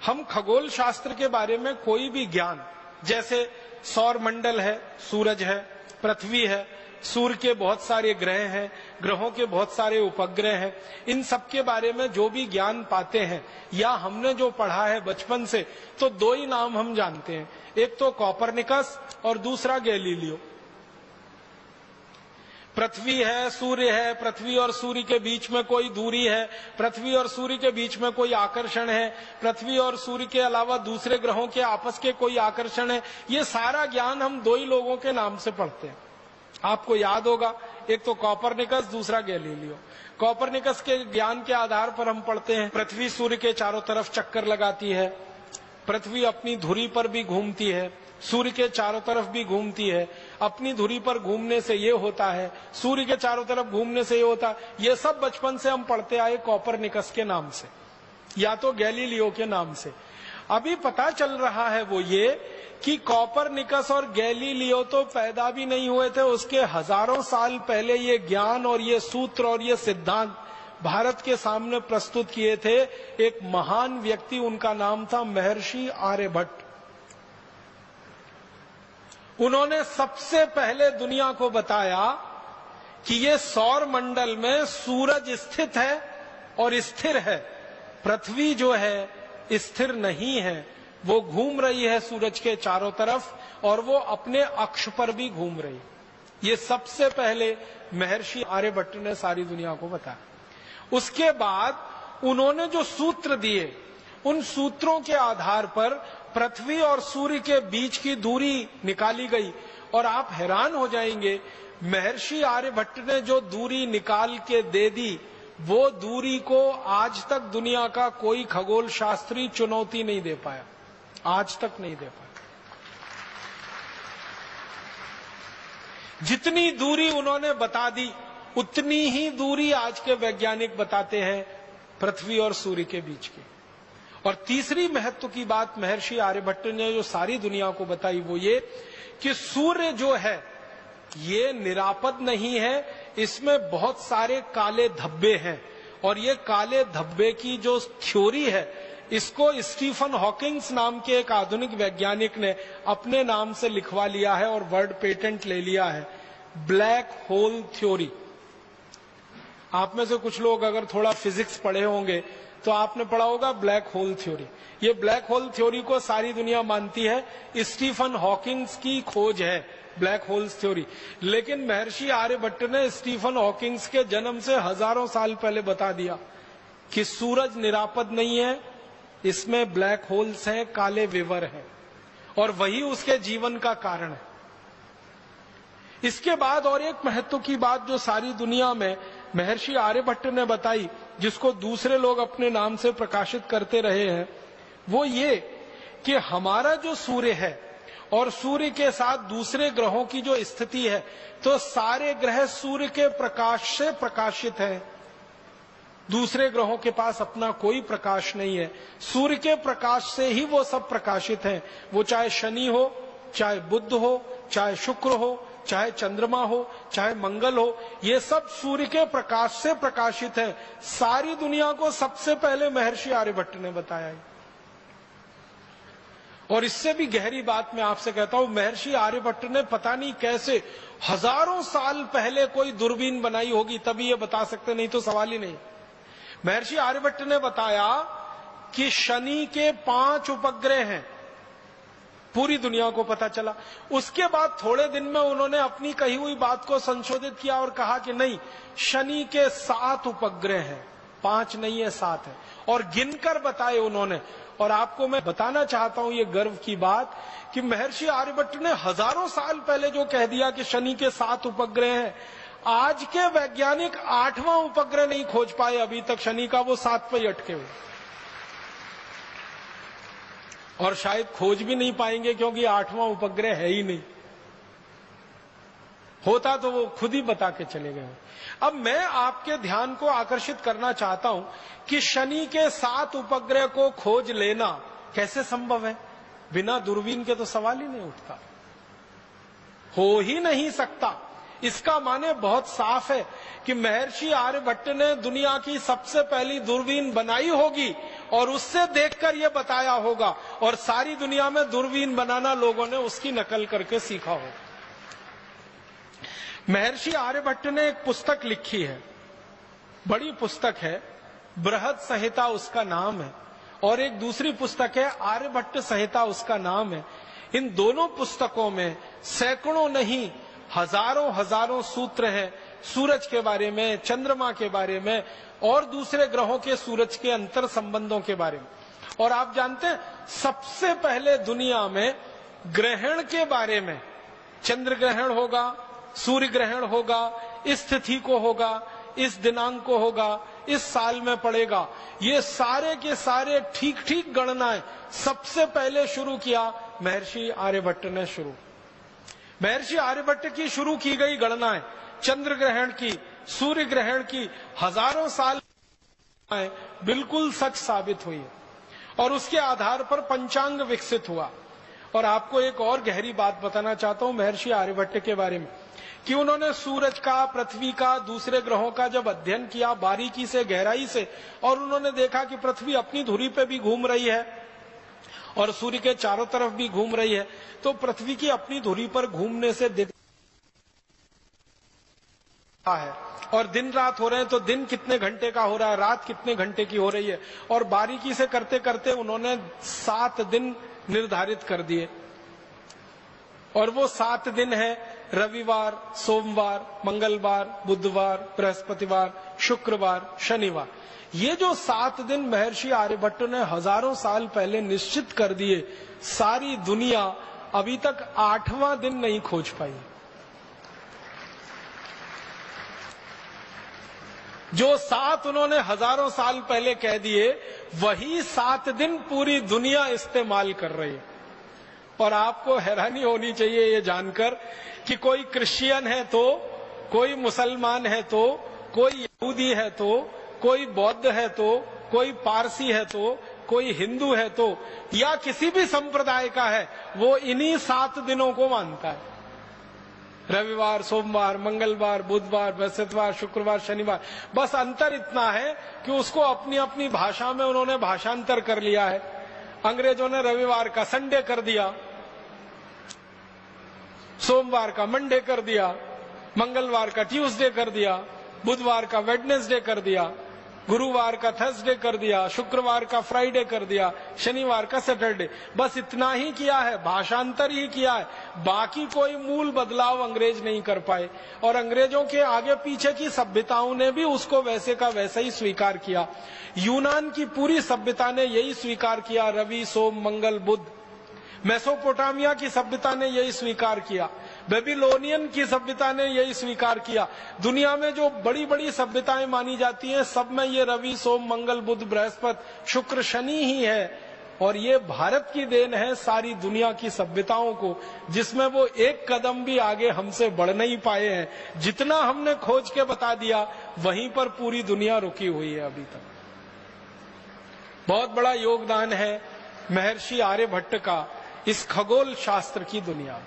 हम खगोल शास्त्र के बारे में कोई भी ज्ञान, जैसे सौर मंडल है, सूरज है, पृथ्वी है, सूर्य के बहुत सारे ग्रह हैं, ग्रहों के बहुत सारे उपग्रह हैं, इन सब के बारे में जो भी ज्ञान पाते हैं या हमने जो पढ़ा है बचपन से, तो दो ही नाम हम जानते हैं, एक तो कॉपरनिकस और दूसरा गैलीलियो। पृथ्वी है, सूर्य है, पृथ्वी और सूर्य के बीच में कोई दूरी है, पृथ्वी और सूर्य के बीच में कोई आकर्षण है, पृथ्वी और सूर्य के अलावा दूसरे ग्रहों के आपस के कोई आकर्षण है, ये सारा ज्ञान हम दो ही लोगों के नाम से पढ़ते हैं। आपको याद होगा, एक तो कॉपरनिकस, दूसरा गैलीलियो। कॉपरनिकस के ज्ञान के आधार पर हम पढ़ते हैं पृथ्वी सूर्य के चारों तरफ चक्कर लगाती है, पृथ्वी अपनी धुरी पर भी घूमती है, सूर्य के चारों तरफ भी घूमती है, अपनी धुरी पर घूमने से ये होता है, सूर्य के चारों तरफ घूमने से ये होता है। ये सब बचपन से हम पढ़ते आए कॉपरनिकस के नाम से या तो गैलीलियो के नाम से। अभी पता चल रहा है वो ये कि कॉपरनिकस और गैलीलियो तो पैदा भी नहीं हुए थे, उसके हजारों साल पहले ये ज्ञान और ये सूत्र और ये सिद्धांत भारत के सामने प्रस्तुत किए थे एक महान व्यक्ति, उनका नाम था महर्षि आर्यभट्ट। उन्होंने सबसे पहले दुनिया को बताया कि ये सौर मंडल में सूरज स्थित है और स्थिर है, पृथ्वी जो है स्थिर नहीं है, वो घूम रही है सूरज के चारों तरफ और वो अपने अक्ष पर भी घूम रही। ये सबसे पहले महर्षि आर्यभट्ट ने सारी दुनिया को बताया। उसके बाद उन्होंने जो सूत्र दिए, उन सूत्रों के आधार पर पृथ्वी और सूर्य के बीच की दूरी निकाली गई और आप हैरान हो जाएंगे, महर्षि आर्यभट्ट ने जो दूरी निकाल के दे दी, वो दूरी को आज तक दुनिया का कोई खगोल शास्त्री चुनौती नहीं दे पाया, आज तक नहीं दे पाया। जितनी दूरी उन्होंने बता दी, उतनी ही दूरी आज के वैज्ञानिक बताते हैं पृथ्वी और सूर्य के बीच की। और तीसरी महत्व की बात महर्षि आर्यभट्ट ने जो सारी दुनिया को बताई वो ये कि सूर्य जो है ये निरापद नहीं है, इसमें बहुत सारे काले धब्बे हैं और ये काले धब्बे की जो थ्योरी है, इसको स्टीफन हॉकिंग्स नाम के एक आधुनिक वैज्ञानिक ने अपने नाम से लिखवा लिया है और वर्ड पेटेंट ले लिया है, ब्लैक होल थ्योरी। आप में से कुछ लोग अगर थोड़ा फिजिक्स पढ़े होंगे तो आपने पढ़ा होगा ब्लैक होल थ्योरी। ये ब्लैक होल थ्योरी को सारी दुनिया मानती है, स्टीफन हॉकिंग्स की खोज है ब्लैक होल्स थ्योरी। लेकिन महर्षि आर्यभट्ट ने स्टीफन हॉकिंग्स के जन्म से हजारों साल पहले बता दिया कि सूरज निरापद नहीं है, इसमें ब्लैक होल्स हैं, काले विवर हैं, और वही उसके जीवन का कारण है। इसके बाद और एक महत्व की बात जो सारी दुनिया में महर्षि आर्यभट्ट ने बताई, जिसको दूसरे लोग अपने नाम से प्रकाशित करते रहे हैं, वो ये कि हमारा जो सूर्य है और सूर्य के साथ दूसरे ग्रहों की जो स्थिति है, तो सारे ग्रह सूर्य के प्रकाश से प्रकाशित हैं। दूसरे ग्रहों के पास अपना कोई प्रकाश नहीं है, सूर्य के प्रकाश से ही वो सब प्रकाशित हैं। वो चाहे शनि हो, चाहे बुध हो, चाहे शुक्र हो, चाहे चंद्रमा हो, चाहे मंगल हो, ये सब सूर्य के प्रकाश से प्रकाशित है। सारी दुनिया को सबसे पहले महर्षि आर्यभट्ट ने बताया है। और इससे भी गहरी बात मैं आपसे कहता हूं, महर्षि आर्यभट्ट ने पता नहीं कैसे हजारों साल पहले कोई दूरबीन बनाई होगी, तभी ये बता सकते, नहीं तो सवाल ही नहीं। महर्षि आर्यभट्ट ने बताया कि शनि के 5 उपग्रह हैं, पूरी दुनिया को पता चला। उसके बाद थोड़े दिन में उन्होंने अपनी कही हुई बात को संशोधित किया और कहा कि नहीं, शनि के 7 उपग्रह हैं, 5 नहीं है 7 है, और गिनकर बताए उन्होंने। और आपको मैं बताना चाहता हूं ये गर्व की बात कि महर्षि आर्यभट्ट ने हजारों साल पहले जो कह दिया कि शनि के 7 उपग्रह हैं, आज के वैज्ञानिक 8वां उपग्रह नहीं खोज पाए अभी तक शनि का, वो 7 पे ही अटके हुए, और शायद खोज भी नहीं पाएंगे क्योंकि 8वां उपग्रह है ही नहीं। होता तो वो खुद ही बता के चले गए। अब मैं आपके ध्यान को आकर्षित करना चाहता हूं कि शनि के 7 उपग्रह को खोज लेना कैसे संभव है, बिना दूरबीन के तो सवाल ही नहीं उठता, हो ही नहीं सकता। इसका माने बहुत साफ है कि महर्षि आर्यभट्ट ने दुनिया की सबसे पहली दूरबीन बनाई होगी और उससे देखकर यह बताया होगा, और सारी दुनिया में दूरबीन बनाना लोगों ने उसकी नकल करके सीखा होगा। महर्षि आर्यभट्ट ने एक पुस्तक लिखी है, बड़ी पुस्तक है, बृहद संहिता उसका नाम है, और एक दूसरी पुस्तक है आर्यभट्ट संहिता उसका नाम है। इन दोनों पुस्तकों में सैकड़ों नहीं हजारों सूत्र हैं सूरज के बारे में, चंद्रमा के बारे में और दूसरे ग्रहों के सूरज के अंतर संबंधों के बारे में। और आप जानते हैं सबसे पहले दुनिया में ग्रहण के बारे में, चंद्र ग्रहण होगा, सूर्य ग्रहण होगा, इस तिथि को होगा, इस दिनांक को होगा, इस साल में पड़ेगा, ये सारे के सारे ठीक ठीक गणनाएं सबसे पहले शुरू किया महर्षि आर्यभट्ट ने। महर्षि आर्यभट्ट की शुरू की गई गणनाएं चंद्र ग्रहण की, सूर्य ग्रहण की हजारों साल बिल्कुल सच साबित हुई है, और उसके आधार पर पंचांग विकसित हुआ। और आपको एक और गहरी बात बताना चाहता हूं महर्षि आर्यभट्ट के बारे में, कि उन्होंने सूरज का, पृथ्वी का, दूसरे ग्रहों का जब अध्ययन किया बारीकी से, गहराई से, और उन्होंने देखा कि पृथ्वी अपनी धुरी पे भी घूम रही है और सूर्य के चारों तरफ भी घूम रही है, तो पृथ्वी की अपनी धुरी पर घूमने से है, और दिन रात हो रहे हैं तो दिन कितने घंटे का हो रहा है, रात कितने घंटे की हो रही है, और बारीकी से करते करते उन्होंने 7 दिन निर्धारित कर दिए। और वो 7 दिन है रविवार, सोमवार, मंगलवार, बुधवार, बृहस्पतिवार, शुक्रवार, शनिवार। ये जो 7 दिन महर्षि आर्यभट्ट ने हजारों साल पहले निश्चित कर दिए, सारी दुनिया अभी तक 8वां दिन नहीं खोज पाई। जो 7 उन्होंने हजारों साल पहले कह दिए, वही 7 दिन पूरी दुनिया इस्तेमाल कर रही है। और आपको हैरानी होनी चाहिए ये जानकर कि कोई क्रिश्चियन है तो, कोई मुसलमान है तो, कोई यहूदी है तो, कोई बौद्ध है तो, कोई पारसी है तो, कोई हिंदू है तो, या किसी भी संप्रदाय का है, वो इन्हीं 7 दिनों को मानता है। रविवार, सोमवार, मंगलवार, बुधवार, बृहस्पतिवार, शुक्रवार, शनिवार। बस अंतर इतना है कि उसको अपनी अपनी भाषा में उन्होंने भाषांतर कर लिया है। अंग्रेजों ने रविवार का संडे कर दिया, सोमवार का मंडे कर दिया, मंगलवार का ट्यूसडे कर दिया, बुधवार का वेडनेसडे कर दिया, गुरुवार का थर्सडे कर दिया, शुक्रवार का फ्राइडे कर दिया, शनिवार का सैटरडे। बस इतना ही किया है, भाषांतर ही किया है, बाकी कोई मूल बदलाव अंग्रेज नहीं कर पाए। और अंग्रेजों के आगे पीछे की सभ्यताओं ने भी उसको वैसे का वैसा ही स्वीकार किया। यूनान की पूरी सभ्यता ने यही स्वीकार किया, रवि, सोम, मंगल, बुध। मेसोपोटामिया की सभ्यता ने यही स्वीकार किया, बेबीलोनियन की सभ्यता ने यही स्वीकार किया। दुनिया में जो बड़ी बड़ी सभ्यताएं मानी जाती हैं, सब में ये रवि, सोम, मंगल, बुध, बृहस्पति, शुक्र, शनि ही है। और ये भारत की देन है सारी दुनिया की सभ्यताओं को, जिसमें वो एक कदम भी आगे हमसे बढ़ नहीं पाए हैं। जितना हमने खोज के बता दिया, वहीं पर पूरी दुनिया रुकी हुई है अभी तक। बहुत बड़ा योगदान है महर्षि आर्यभट्ट का इस खगोल शास्त्र की दुनिया।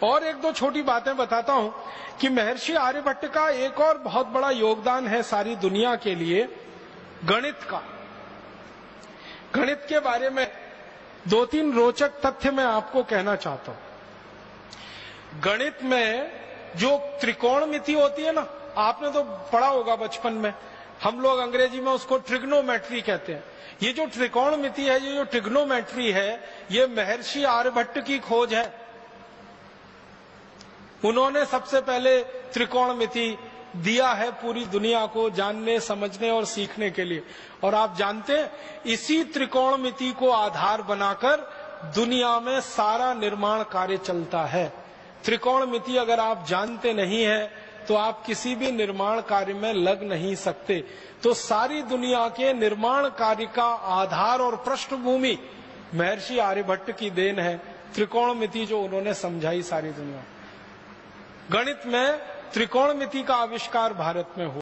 और एक दो छोटी बातें बताता हूं कि महर्षि आर्यभट्ट का एक और बहुत बड़ा योगदान है सारी दुनिया के लिए, गणित का। गणित के बारे में 2-3 रोचक तथ्य मैं आपको कहना चाहता हूं। गणित में जो त्रिकोणमिति होती है ना, आपने तो पढ़ा होगा बचपन में, हम लोग अंग्रेजी में उसको ट्रिग्नोमेट्री कहते हैं। ये जो त्रिकोणमिति है, ये जो ट्रिग्नोमेट्री है, ये महर्षि आर्यभट्ट की खोज है। उन्होंने सबसे पहले त्रिकोणमिति दिया है पूरी दुनिया को जानने, समझने और सीखने के लिए। और आप जानते हैं, इसी त्रिकोणमिति को आधार बनाकर दुनिया में सारा निर्माण कार्य चलता है। त्रिकोणमिति अगर आप जानते नहीं है तो आप किसी भी निर्माण कार्य में लग नहीं सकते। तो सारी दुनिया के निर्माण कार्य का आधार और पृष्ठभूमि महर्षि आर्यभट्ट की देन है। त्रिकोणमिति जो उन्होंने समझाई सारी दुनिया। गणित में त्रिकोणमिति का आविष्कार भारत में हुआ।